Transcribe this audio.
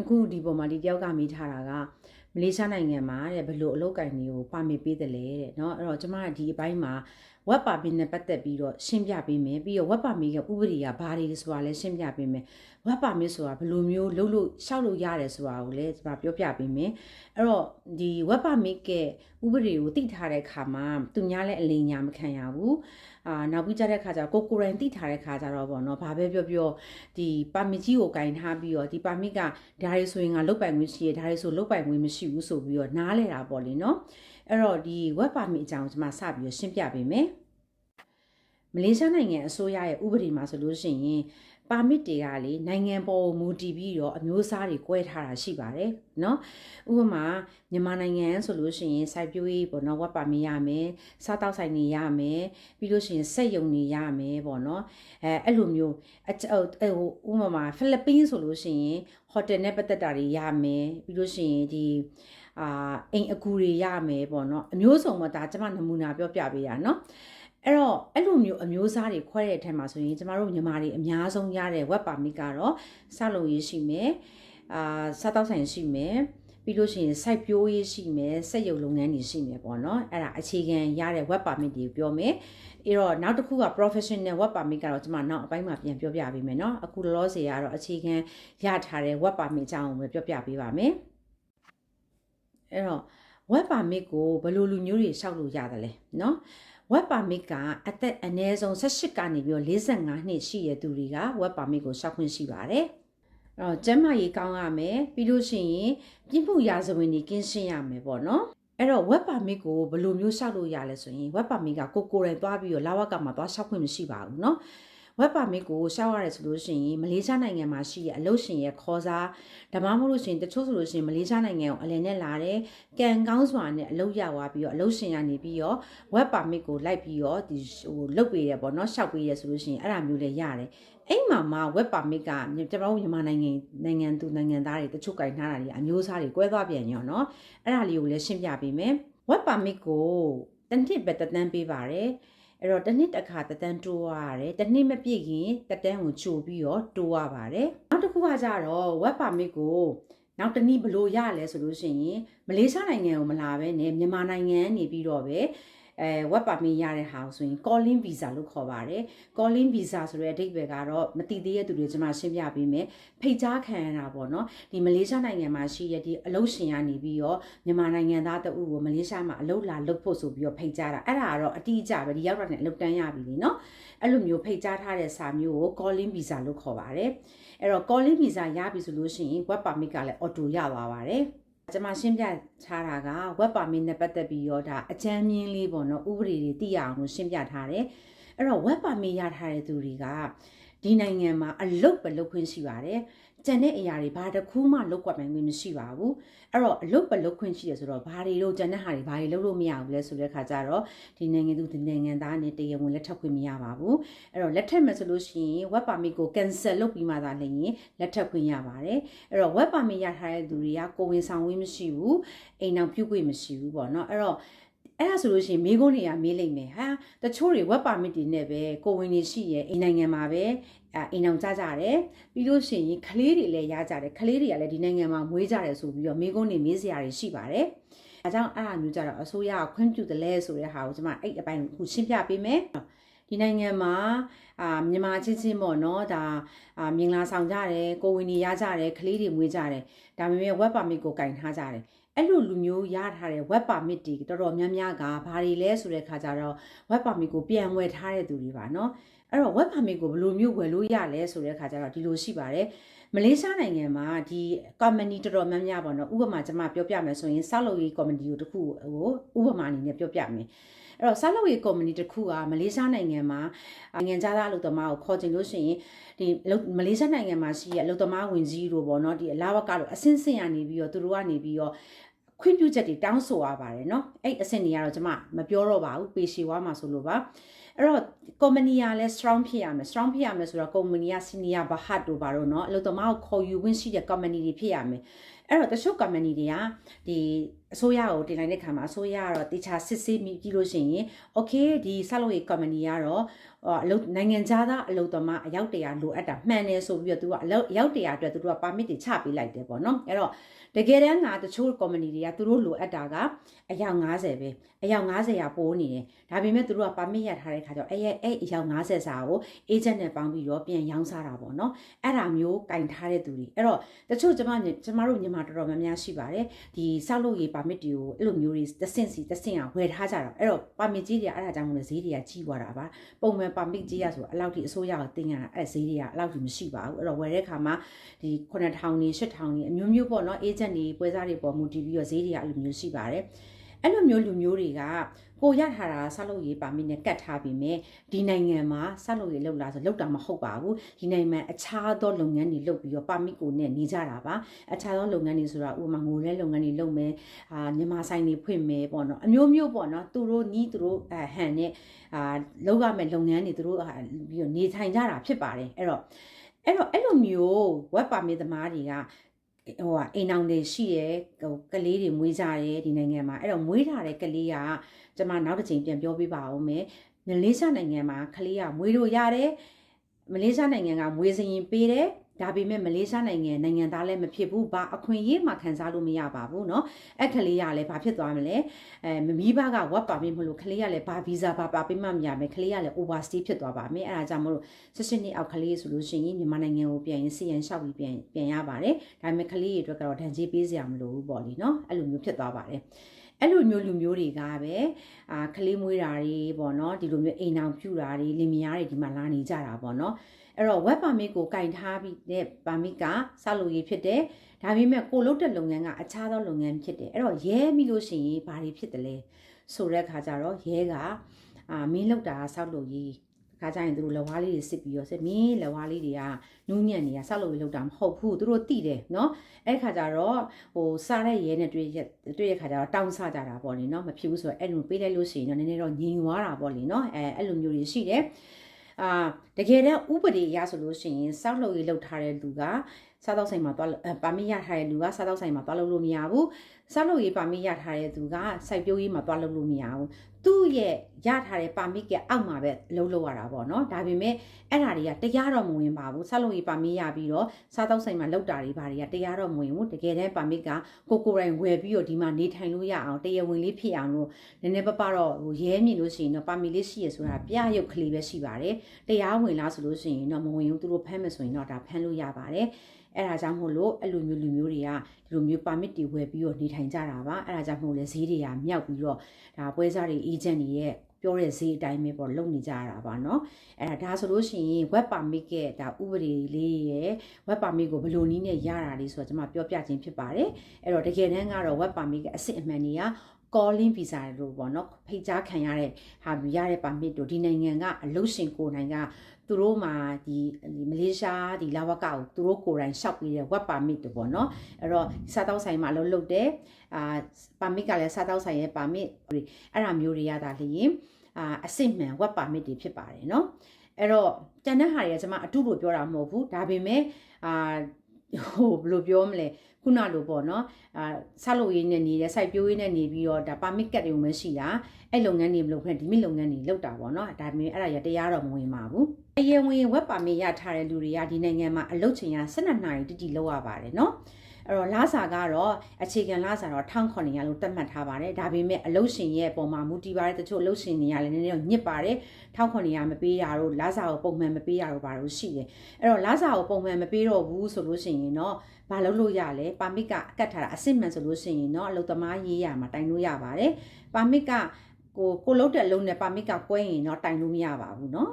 အခုဒီပေါ်မှာဒီတယောက်ကမိထားတာကမလေးရှားနိုင်ငံမှာတဲ့ဘလို့အလုပ်ကိုင်တွေကိုပါမစ်ပေးတယ်လေတဲ့เนาะအဲ့တော့ကျမကဒီအပိုင်းမှာ web permit နဲ့ပတ်သက်ပြီးတော့ရှင်းပြပေးမယ်ပြီးတော့ web permit ကဥပဒေကဘာတွေဆိုတာလည်းရှင်းပြပေးမယ် web permit ဆိုတာဘယ်လိုမျိုးလုပ်လို့ရှောက်လို့ရတယ်ဆိုတာကိုလည်းကျမပြောပြပေးမယ်အဲ့တော့ဒီ web permit ကဥပဒေကိုသိထားတဲ့အခါမှာသူများလည်းအလိညာမခံရဘူးနောက်ပြီးကြတဲ့ခါကျတော့ကိုရိုင်းသိထားတဲ့ခါကျတော့ဗောနော်ဘာပဲပြောဒီ permit ကြီးကိုကင်ထားပြီးတော့ဒီ permit ကဒါတွေဆိုရင်ငါလုတ်ပိုင်ခွင့်ရှိရဒါတွေဆိုလုတ်ပိုင်ခွင့်မရှိဘူးဆိုပြီးတော့နားလဲတာပေါ့လေနော်အဲ့တော့ဒီ web permit အကြောင်းကျွန်မစပြီးရှင်းပြပေးမယ်မလေးရှားနိုင်ငံအစိုးရရဲ့ဥပဒေမှာဆိုလို့ရှိရင်ပါမစ်တွေကလေနိုင်ငံပေါ်မူတည်ပြီးတော့အမျိုးအစားတွေ꿰ထားတာရှိပါတယ်เนาะဥပမာမြန်မာနိုင်ငံဆိုလို့ရှိရင်စိုက်ပျိုးရေးပေါ့နော်ဝက်ပါမစ်ရမယ်စားတောက်ဆိုင်တွေရမယ်ပြီးလို့ရှိရင်စက်ရုံတွေရမယ်ပေါ့နော်အဲ့လိုမျိုးဥပမာဖိလစ်ပင်းဆိုလို့ရှိရင်ဟိုတယ်နဲ့ပတ်သက်တာတွေရမယ်ပြီးလို့ရှိရင်ဒီအိမ်အကူတွေရမယ်ပေါ့နော်အမျိုးစုံပေါ့ဒါကျွန်မနမူနာပြောပြပေးတာเนาะအဲ့တော့အဲ့လိုမျိုးအမျိုးအစားတွေခွဲတဲ့အထက်မှာဆိုရင်ကျမတို့မြန်မာတွေအများဆုံးရတဲ့ web permit ကတော့စလုပ်ရေးရှိမယ်စားတောက်ဆိုင်ရှိမယ်ပြီးလို့ရှိရင်စိုက်ပျိုးရေးရှိမယ်စက်ရုံလုပ်ငန်းတွေရှိမယ်ပေါ့နော်အဲ့ဒါအခြေခံရတဲ့ web permit တွေပြောမယ်အဲ့တော့နောက်တစ်ခုက professional web permit ကတော့ကျမနောက်အပိုင်းမှာပြန်ပြောပြပေးမယ်နော်အခုလောလောဆယ်ကတော့အခြေခံရထားတဲ့ web permit အကြောင်းကိုပဲပြောပြပေးပါမယ်အဲ့တော့ web permit ကိုဘယ်လိုလူမျိုးတွေရှောက်လို့ရတယ်လဲနော်web permit ကအသက်အနည်းဆုံး18ကနေပြီးတော့45နှစ်ရှိတဲ့သူတွေက web permit ကိုရှောက်ခွင့်ရှိပါတယ်။အဲ့တော့ကျန်းမာရေးကောင်းရမယ်ပြီးလို့ရှိရင်ပြစ်မှုရာဇဝင်တွေကင်းရှင်းရမယ်ပေါ့နော်။အဲ့တော့ web permit ကိုဘယ်လိုမျိုးရှောက်လို့ရလဲဆိုရင် web permit ကကိုယ်တိုင်သွားပြီးတော့လဝကမှာသွားရှောက်ခွင့်မရှိပါဘူးเนาะ။ web permit ကိုရှောက်ရတယ်ဆိုလို့ရှိရင်မလေးရှားနိုင်ငံမှာရှိတဲ့အလုပ်ရှင်ရဲ့ခေါ်စားဒါမှမဟုတ်လို့ရှိရင်တချို့ဆိုလို့ရှိရင်မလေးရှားနိုင်ငံကိုအလည်နဲ့လာတယ်ကံကောင်းစွာနဲ့အလုပ်ရသွားပြီးတော့အလုပ်ရှင်ကနေပြီးတော့ web permit ကိုလိုက်ပြီးတော့ဒီလုပ်ပေးရပေါ့နော်ရှောက်ပေးရဆိုလို့ရှိရင်အဲ့ဒါမျိုးလည်းရတယ်အဲ့မှာမှ web permit ကကျွန်တော်တို့မြန်မာနိုင်ငံသူနိုင်ငံသားတွေတချို့ကင်ထားတာတွေအမျိုးအစားတွေ꿰သွားပြန်ရောနော်အဲ့ဒါလေးကိုလည်းရှင်းပြပေးမယ် web permit ကိုတစ်နှစ်ပဲတက်တန်းပေးပါတယ်အဲ့တော့တစ်နှစ်တစ်ခါတက်တန်းတိုးရတယ်တစ်နှစ်မပြည့်ခင်တက်တန်းကိုချိုပြီးတော့တိုးရပါတယ်နောက်တစ်ခုကကြတော့ web permit ကိုနောက်တနည်းဘလို့ရလဲဆိုလို့ရှိရင်မလေးရှားနိုင်ငံကိုမလာဘဲနဲ့မြန်မာနိုင်ငံနေပြီးတော့ပဲweb permit ရတဲ့ဟာဆိုရင် calling visa လို့ခေါ်ပါတယ် calling visa ဆိုတဲ့အဓိပ္ပာယ်ကတော့မသိသေးတဲ့သူတွေကျွန်မရှင်းပြပေးမယ်ဖိတ်ကြားခံရတာပေါ့နော်ဒီမလေးရှားနိုင်ငံမှာရှိတဲ့ဒီအလုပ်ရှင်ကနေပြီးတော့မြန်မာနိုင်ငံသားတအုပ်ကိုမလေးရှားမှာအလုပ်လာလုပ်ဖို့ဆိုပြီးတော့ဖိတ်ကြားတာအဲ့ဒါကတော့အတိအကျပဲဒီရောက်တာနဲ့အလုပ်တန်းရပြီလေနော်အဲ့လိုမျိုးဖိတ်ကြားထားတဲ့စာမျိုးကို calling visa လို့ခေါ်ပါတယ်အဲ့တော့ calling visa ရပြီဆိုလို့ရှိရင် web permit ကလည်း auto ရသွားပါတယ်ကျွန်မရှင်းပြထားတာက web permit နဲ့ပတ်သက်ပြီးတော့ဒါအကြမ်းမြင်လေးပေါ့နော်ဥပဒေတွေသိရအောင်လို့ရှင်းပြထားတယ်အဲ့တော့ web permit ရထားတဲ့သူတွေကဒီနိုင်ငံမှာအလုပ်ပဲလုပ်ခွင့်ရှိပါတယ်ကျန်တဲ့အရာတွေဘာတစ်ခုမှလုပ်ကွက်နိုင်ခွင့်မရှိပါဘူးအဲ့တော့အလုပ်ပဲလုပ်ခွင့်ရှိရဆိုတော့ဘာတွေတော့ကျန်တဲ့ဟာတွေဘာတွေလုပ်လို့မရဘူးလဲဆိုတဲ့ခါကျတော့ဒီနိုင်ငံသူဒီနိုင်ငံသားနဲ့တရားဝင်လက်ထပ်ခွင့်မရပါဘူးအဲ့တော့လက်ထပ်မယ်ဆိုလို့ရှိရင် web permit ကို cancel လုပ်ပြီးမှသာလျှင်လက်ထပ်ခွင့်ရပါတယ်အဲ့တော့ web permit ရထားတဲ့သူတွေကကိုဝင်ဆောင်ဝေးမရှိဘူးအိမ်အောင်ပြုခွင့်မရှိဘူးပေါ့နော်အဲ့တော့အဲ့ဒါဆိုလို့ရှိရင်မိကုန်းတွေကမေးလိုက်မယ်ဟာတချို့တွေ web permit တွေနဲ့ပဲကိုဝင်နေရှိရဲ့အိမ်နိုင်ငံမှာပဲအိမ်အောင်ကြကြတယ်ပြီးလို့ရှိရင်ကလေးတွေလည်းရကြတယ်ကလေးတွေကလည်းဒီနိုင်ငံမှာမွေးကြတယ်ဆိုပြီးတော့မိကုန်းတွေမေးစရာတွေရှိပါတယ်အဲကြောင့်အဲ့ဒါမျိုးကြတော့အစိုးရကခွင့်ပြုတယ်လဲဆိုတဲ့ဟာကိုကျွန်မအဲ့အပိုင်းကိုရှင်းပြပေးမယ်ဒီနိုင်ငံမှာမြန်မာချင်းပေါ့နော်ဒါမင်္ဂလာဆောင်ကြတယ်ကိုဝင်နေရကြတယ်ကလေးတွေမွေးကြတယ်ဒါပေမဲ့ web permit ကိုကင်ထားကြတယ်အဲ့လိုလူမျိုးရထားတဲ့ web permit တွေတော်တော်များများကဘာတွေလဲဆိုတဲ့ခါကျတော့ web permit ကိုပြန်ဝယ်ထားတဲ့သူတွေပါเนาะအဲ့တော့ web permit ကိုဘယ်လိုမျိုးဝယ်လို့ရလဲဆိုတဲ့ခါကျတော့ဒီလိုရှိပါတယ်မလေးရှားနိုင်ငံမှာဒီ company တော်တော်များများပေါ့နော်ဥပမာကျွန်မပြောပြမယ်ဆိုရင်ဆောက်လုပ်ရေး company ကိုတခုကိုဥပမာအနေနဲ့ပြောပြမယ်အဲ့တော့ဆောက်လုပ်ရေး company တခုကမလေးရှားနိုင်ငံမှာနိုင်ငံသားအလုပ်သမားကိုခေါ်ချင်လို့ရှိရင်ဒီမလေးရှားနိုင်ငံမှာရှိတဲ့အလုပ်သမားဝင်ကြီးတို့ပေါ့နော်ဒီအလားဝကတော့အစင်းစင်ရနေပြီးတော့သူတို့ကနေပြီးတော့ခွင့်ပြုချက်တွေတောင်းဆိုရပါတယ်เนาะအဲ့အဆင့်တွေကတော့ကျွန်မမပြောတော့ပါဘူးပေရှီဝါမှာဆိုလို့ပါ အဲ့တော့ company ကလည်း strong ဖြစ်ရမယ် strong ဖြစ်ရမယ်ဆိုတော့ company က senior ဘာဟတ်တို့ပါတော့เนาะအလုပ်သမားကိုခေါ်ယူခွင့်ရှိတဲ့ company တွေဖြစ်ရမယ်အဲ့တော့တချို့ company တွေကဒီအစိုးရကိုတင်လိုက်တဲ့ခါမှာအစိုးရကတော့တေချာစစ်ဆေးမိပြီးလို့ရှိရင် okay ဒီဆောက်လုပ်ရေး company ကတော့အလုပ်နိုင်ငံခြားသားအလုပ်သမားအယောက်100လိုအပ်တာမှန်တယ်ဆိုပြီးတော့သူကအယောက်100အတွက်သူတို့က permit တွေချပေးလိုက်တယ်ပေါ့နော်အဲ့တော့တကယ်တမ်းကတချို့ company တွေကသူတို့လိုအပ်တာကအယောက်50ပဲအယောက်50ရာပိုးနေတယ်ဒါပေမဲ့သူတို့က permit ရထားတဲ့ခါကျတော့အဲ့အယောက်50စာကို agent နဲ့ပေါင်းပြီးတော့ပြန်ရောင်းစားတာပေါ့နော်အဲ့ဒါမျိုးကင်ထားတဲ့သူတွေအဲ့တော့တချို့ကျမတို့ညီမတော်တော်များများရှိပါတယ်ဒီဆောက်လုပ်ရေး permit တွေကိုအဲ့လိုမျိုးတွေတဆင့်စီတဆင့်ဝယ်ထားကြတာအဲ့တော့ permit ကြီးတွေကအဲ့ဒါကြောင့်မလို့ဈေးတွေကကြီးသွားတာပါပုံမှန် permit ကြီးရဆိုအဲ့လောက်ထိအစိုးရကိုတင်ရတာအဲ့ဈေးတွေကအဲ့လောက်ထိမရှိပါဘူးအဲ့တော့ဝယ်တဲ့ခါမှာဒီ9000နေ8000နေအမျိုးမျိုးပေါ့နော် agent တွေပွဲစားတွေပေါ်မူတည်ပြီးတော့ဈေးတွေကအဲ့လိုမျိုးရှိပါတယ်အဲ့လိုမျိုးလူမျိုးတွေကကိုရထားတာဆောက်လုပ်ရေးပါမစ်နဲ့ကတ်ထားပြီးမြဲဒီနိုင်ငံမှာဆောက်လုပ်ရေးလုပ်လာဆိုလုပ်တာမဟုတ်ပါဘူးဒီနိုင်ငံမှာအခြားသောလုပ်ငန်းတွေလုပ်ပြီးတော့ပါမစ်ကိုနဲ့နေကြတာပါအခြားသောလုပ်ငန်းတွေဆိုတာဥပမာငိုလဲလုပ်ငန်းတွေလုပ်မယ်မြန်မာဆိုင်တွေဖွင့်မယ်ပေါ့နော်အမျိုးမျိုးပေါ့နော်သူတို့နီးသူတို့ဟန်နဲ့လုပ်ရမယ့်လုပ်ငန်းတွေသူတို့ပြီးတော့နေထိုင်ကြတာဖြစ်ပါတယ်အဲ့လိုမျိုး web permit သမားတွေကအိမ်အောင်တွေရှိရဲကလေးတွေမွေးကြတယ်ဒီနိုင်ငံမှာအဲ့တော့မွေးထားတဲ့ကလေးကကျွန်မနောက်တစ်ချိန်ပြန်ပြောပြပါဦးမယ်မလေးရှားနိုင်ငံမှာကလေးကမွေးလို့ရတယ်မလေးရှားနိုင်ငံကမွေးစရင်ပေးတယ်ဒါပေမဲ့မလေးရှားနိုင်ငံသားလည်းမဖြစ်ဘူးဘာအခွင့်အရေးမှခံစားလို့မရပါဘူးเนาะအဲ့ကလေးကလည်းဘာဖြစ်သွားမလဲမိဘက work permit မလို့ကလေးကလည်းဘာ visa ဘာပါပေးမှမရမယ်ကလေးကလည်း overstay ဖြစ်သွားပါမယ်အဲ့ဒါကြောင့်မလို့16နှစ်အောက်ကလေးဆိုလို့ရှိရင်မြန်မာနိုင်ငံကိုပြန်ရင်စီရန်လျှောက်ပြီးပြန်ရပါတယ်ဒါပေမဲ့ကလေးတွေအတွက်ကတော့ဒဏ်ကြေးပေးစရာမလိုဘူးပေါ့လीเนาะအဲ့လိုမျိုးဖြစ်သွားပါတယ်အဲ့လိုမျိုးလူမျိုးတွေကပဲကလေးမွေးတာတွေပေါ့နော်ဒီလိုမျိုးအိမ်အောင်ပြူတာတွေလင်မယားတွေဒီမှာလာနေကြတာပေါ့နော်အဲ့တော့ web permit ကိုကင်ထားပြီးတဲ့ permit ကဆောက်လုပ်ရေးဖြစ်တယ်ဒါပေမဲ့ကိုလုပ်တဲ့လုပ်ငန်းကအခြားသောလုပ်ငန်းဖြစ်တယ်အဲ့တော့ရဲမိလို့ရှိရင်ဘာတွေဖြစ်တယ်လဲဆိုတဲ့အခါကျတော့ရဲကမင်းလောက်တာဆောက်လုပ်ရေးခါကျရင်သူတို့လက်ဝါးလေးတွေစစ်ပြီးတော့စစ်မင်းလက်ဝါးလေးတွေကနူးညံ့နေတာဆောက်လုပ်ရေးလောက်တာမဟုတ်ဘူးသူတို့သိတယ်เนาะအဲ့ခါကျတော့စားတဲ့ရဲနဲ့တွေ့ရခါကျတော့တောင်းဆကြတာပေါ့လေเนาะမဖြစ်ဘူးဆိုတော့အဲ့လိုပေးလိုက်လို့ရှိရင်တော့နည်းနည်းတော့ညင်သွားတာပေါ့လေเนาะအဲ့လိုမျိုးတွေရှိတယ်တကယ်တမ်းဥပဒေအရဆိုလို့ရှိရင်စောက်လုပ်ရေးလုပ်ထားတဲ့လူကစားတော့ဆိုင်မှာသွားပါမစ်ရထားတဲ့လူကစားတော့ဆိုင်မှာသွားလုပ်လို့မရဘူးစောက်လုပ်ရေးပါမစ်ရထားတဲ့သူကစိုက်ပျိုးရေးမှာသွားလုပ်လို့မရဘူးသူ့ရဲ့ရထားတဲ့ပါမစ်ကအောက်မှာပဲလုပ်ရတာပေါ့နော်ဒါပေမဲ့အဲ့ဓာတွေကတရားတော့မဝင်ပါဘူးစောက်လုပ်ရေးပါမစ်ရပြီးတော့စားတော့ဆိုင်မှာလုပ်တာတွေဘာတွေကတရားတော့မဝင်ဘူးတကယ်တမ်းပါမစ်ကကိုယ်တိုင်ဝယ်ပြီးတော့ဒီမှာနေထိုင်လို့ရအောင်တရားဝင်လေးဖြစ်အောင်လို့နည်းနည်းပါတော့ရဲမြင်လို့ရှိရင်တော့ပါမစ်လေးရှိရဆိုတာပြရုပ်ကလေးပဲရှိပါတယ်တရားဝင်လားဆိုလို့ရှိရင်တော့မဝင်ဘူးသူတို့ဖမ်းမယ်ဆိုရင်တော့ဒါဖမ်းလို့ရပါတယ်အဲ့ဒါကြောင့်မို့လို့အဲ့လိုမျိုးလူမျိုးတွေကဒီလိုမျိုး permit တွေဝယ်ပြီးတော့နေထိုင်ကြတာပါအဲ့ဒါကြောင့်မို့လဲဈေးတွေကမြောက်ပြီးတော့ဒါပွဲစားတွေ agent တွေရဲ့ပြောတဲ့ဈေးအတိုင်းပဲပေါ့လုပ်နေကြတာပါเนาะအဲ့ဒါဆိုလို့ရှိရင် web permit ကဒါဥပဒေလေးရဲ့ web permit ကိုဘယ်လိုနည်းနဲ့ရတာလေးဆိုတော့ကျွန်မပြောပြခြင်းဖြစ်ပါတယ်အဲ့တော့တကယ်တမ်းကတော့ web permit ကအစစ်အမှန်တွေက calling visa လို့ပေါ့เนาะဖိတ်ကြားခံရတဲ့ဟာရတဲ့ permit တို့ဒီနိုင်ငံကအလုပ်ရှင်ကိုယ်တိုင်ကသူတို့မှာဒီမလေးရှားဒီလာဝကကိုသူတို့ကိုယ်တိုင်ရှောက်ပြီးတဲ့ web permit တို့ပေါ့เนาะအဲ့တော့စားတောက်ဆိုင်မှာအလုပ်လုပ်တယ်permit ကလည်းစားတောက်ဆိုင်ရဲ့ permit အဲ့ဒါမျိုးတွေရတာလျင်အစစ်မှန် web permit တွေဖြစ်ပါတယ်เนาะအဲ့တော့တန်တဲ့ဟာတွေကကျွန်မအတူလို့ပြောတာမဟုတ်ဘူးဒါပေမဲ့ဘယ်လိုပြောမလဲခုနလိုပေါ့နော်ဆောက်လုပ်ရေးနဲ့နေတဲ့ site ပြိုးရေးနဲ့နေပြီးတော့ဒါ permit ကတ်တွေကိုမရှိတာအဲ့လုပ်ငန်းတွေမလုပ်ဖက်ဒီမိလုပ်ငန်းတွေလုပ်တာပေါ့နော်ဒါပေမဲ့အဲ့ဒါရတရားတော့မဝင်ပါဘူးတရားဝင် web permit ရထားတဲ့လူတွေကဒီနိုင်ငံမှာအလုပ်ချိန်ရ12နာရီတိလုပ်ရပါတယ်နော်အဲ့တော့လစာကတော့အခြေခံလစာတော့1900လို့သတ်မှတ်ထားပါတယ်ဒါပေမဲ့အလုပ်ရှင်ရဲ့ပုံမှာမူတည်ပါတယ်တချို့အလုပ်ရှင်တွေကလည်းနည်းနည်းတော့ညစ်ပါတယ်1900မပေးတာတို့လစာကိုပုံမှန်မပေးတာတို့ဘာလို့ရှိတယ်အဲ့တော့လစာကိုပုံမှန်မပေးတော့ဘူးဆိုလို့ရှိရင်တော့ဘာလုပ်လို့ရလဲပါမစ်ကအကတ်ထားတာအစစ်မှန်ဆိုလို့ရှိရင်တော့အလုပ်သမားရေးရမှာတိုင်လို့ရပါတယ်ပါမစ်ကကိုလုတ်တဲ့အလုံးနဲ့ပါမစ်ကကွဲရင်တော့တိုင်လို့မရပါဘူးเนาะ